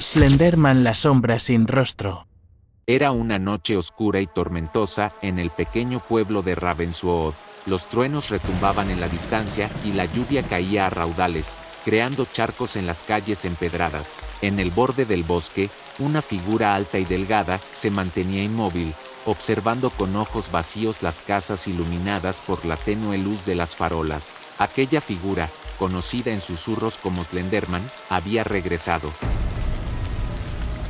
Slenderman, la sombra sin rostro. Era una noche oscura y tormentosa en el pequeño pueblo de Ravenswood. Los truenos retumbaban en la distancia y la lluvia caía a raudales, creando charcos en las calles empedradas. En el borde del bosque, una figura alta y delgada se mantenía inmóvil, observando con ojos vacíos las casas iluminadas por la tenue luz de las farolas. Aquella figura, conocida en susurros como Slenderman, había regresado.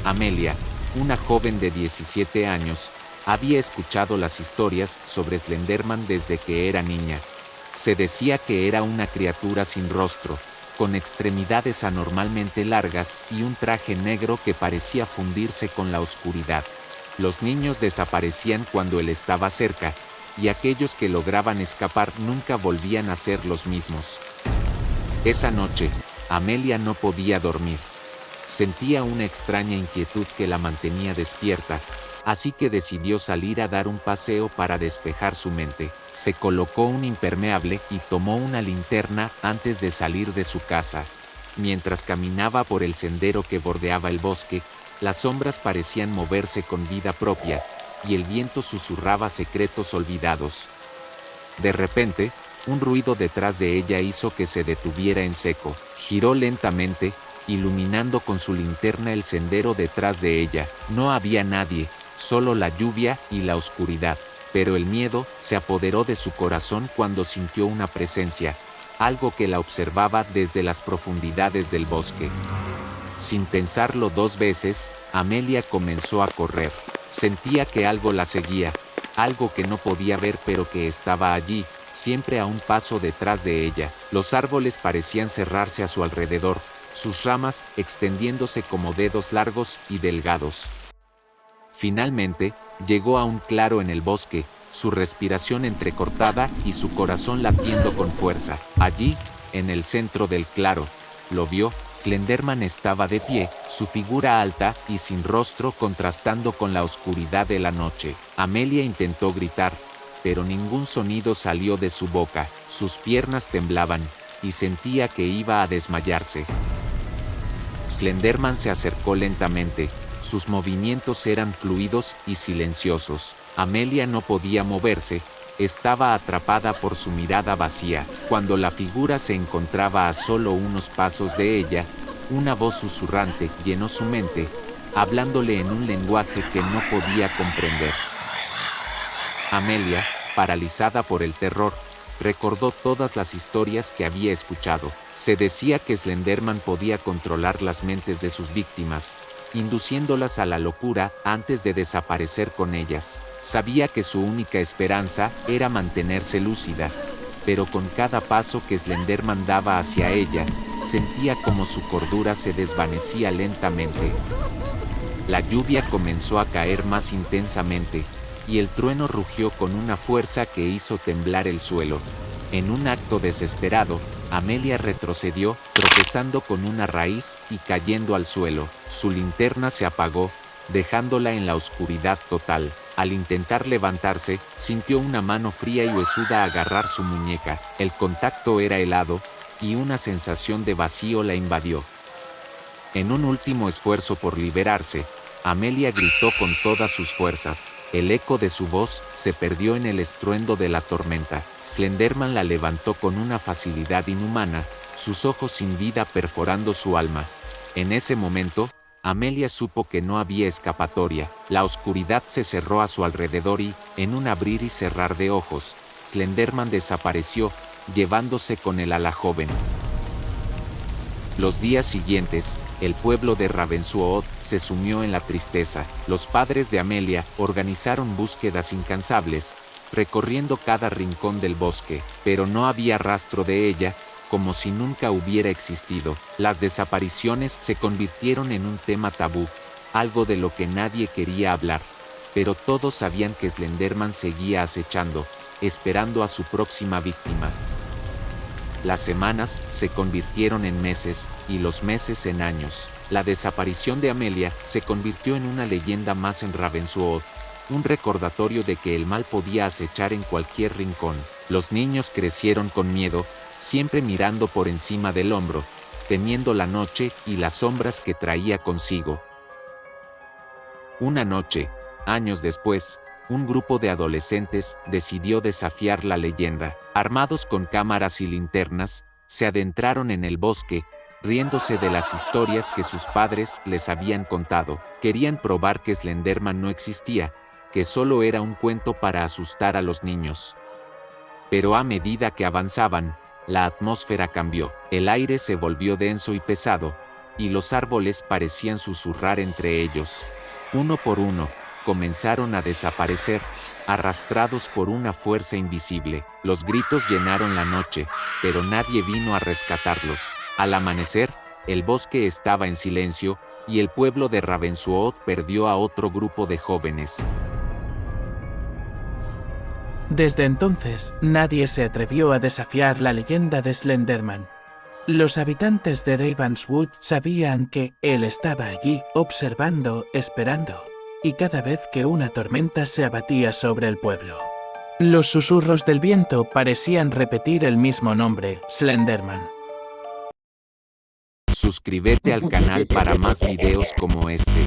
Amelia, una joven de 17 años, había escuchado las historias sobre Slenderman desde que era niña. Se decía que era una criatura sin rostro, con extremidades anormalmente largas y un traje negro que parecía fundirse con la oscuridad. Los niños desaparecían cuando él estaba cerca, y aquellos que lograban escapar nunca volvían a ser los mismos. Esa noche, Amelia no podía dormir. Sentía una extraña inquietud que la mantenía despierta, así que decidió salir a dar un paseo para despejar su mente. Se colocó un impermeable y tomó una linterna antes de salir de su casa. Mientras caminaba por el sendero que bordeaba el bosque, las sombras parecían moverse con vida propia, y el viento susurraba secretos olvidados. De repente, un ruido detrás de ella hizo que se detuviera en seco. Giró lentamente, iluminando con su linterna el sendero detrás de ella. No había nadie, solo la lluvia y la oscuridad, pero el miedo se apoderó de su corazón cuando sintió una presencia, algo que la observaba desde las profundidades del bosque. Sin pensarlo dos veces, Amelia comenzó a correr. Sentía que algo la seguía, algo que no podía ver pero que estaba allí, siempre a un paso detrás de ella. Los árboles parecían cerrarse a su alrededor, sus ramas extendiéndose como dedos largos y delgados. Finalmente, llegó a un claro en el bosque, su respiración entrecortada y su corazón latiendo con fuerza. Allí, en el centro del claro, lo vio. Slenderman estaba de pie, su figura alta y sin rostro contrastando con la oscuridad de la noche. Amelia intentó gritar, pero ningún sonido salió de su boca. Sus piernas temblaban, y sentía que iba a desmayarse. Slenderman se acercó lentamente. Sus movimientos eran fluidos y silenciosos. Amelia no podía moverse, estaba atrapada por su mirada vacía. Cuando la figura se encontraba a solo unos pasos de ella, una voz susurrante llenó su mente, hablándole en un lenguaje que no podía comprender. Amelia, paralizada por el terror, recordó todas las historias que había escuchado. Se decía que Slenderman podía controlar las mentes de sus víctimas, induciéndolas a la locura antes de desaparecer con ellas. Sabía que su única esperanza era mantenerse lúcida, pero con cada paso que Slenderman daba hacia ella, sentía como su cordura se desvanecía lentamente. La lluvia comenzó a caer más intensamente, y el trueno rugió con una fuerza que hizo temblar el suelo. En un acto desesperado, Amelia retrocedió, tropezando con una raíz y cayendo al suelo. Su linterna se apagó, dejándola en la oscuridad total. Al intentar levantarse, sintió una mano fría y huesuda agarrar su muñeca. El contacto era helado, y una sensación de vacío la invadió. En un último esfuerzo por liberarse, Amelia gritó con todas sus fuerzas. El eco de su voz se perdió en el estruendo de la tormenta. Slenderman la levantó con una facilidad inhumana, sus ojos sin vida perforando su alma. En ese momento, Amelia supo que no había escapatoria. La oscuridad se cerró a su alrededor y, en un abrir y cerrar de ojos, Slenderman desapareció, llevándose con él a la joven. Los días siguientes, el pueblo de Ravenswood se sumió en la tristeza. Los padres de Amelia organizaron búsquedas incansables, recorriendo cada rincón del bosque, pero no había rastro de ella, como si nunca hubiera existido. Las desapariciones se convirtieron en un tema tabú, algo de lo que nadie quería hablar, pero todos sabían que Slenderman seguía acechando, esperando a su próxima víctima. Las semanas se convirtieron en meses, y los meses en años. La desaparición de Amelia se convirtió en una leyenda más en Ravenswood, un recordatorio de que el mal podía acechar en cualquier rincón. Los niños crecieron con miedo, siempre mirando por encima del hombro, temiendo la noche y las sombras que traía consigo. Una noche, años después, un grupo de adolescentes decidió desafiar la leyenda. Armados con cámaras y linternas, se adentraron en el bosque, riéndose de las historias que sus padres les habían contado. Querían probar que Slenderman no existía, que solo era un cuento para asustar a los niños. Pero a medida que avanzaban, la atmósfera cambió. El aire se volvió denso y pesado, y los árboles parecían susurrar entre ellos. Uno por uno, comenzaron a desaparecer, arrastrados por una fuerza invisible. Los gritos llenaron la noche, pero nadie vino a rescatarlos. Al amanecer, el bosque estaba en silencio, y el pueblo de Ravenswood perdió a otro grupo de jóvenes. Desde entonces, nadie se atrevió a desafiar la leyenda de Slenderman. Los habitantes de Ravenswood sabían que él estaba allí, observando, esperando, y cada vez que una tormenta se abatía sobre el pueblo. Los susurros del viento parecían repetir el mismo nombre, Slenderman. Suscríbete al canal para más videos como este.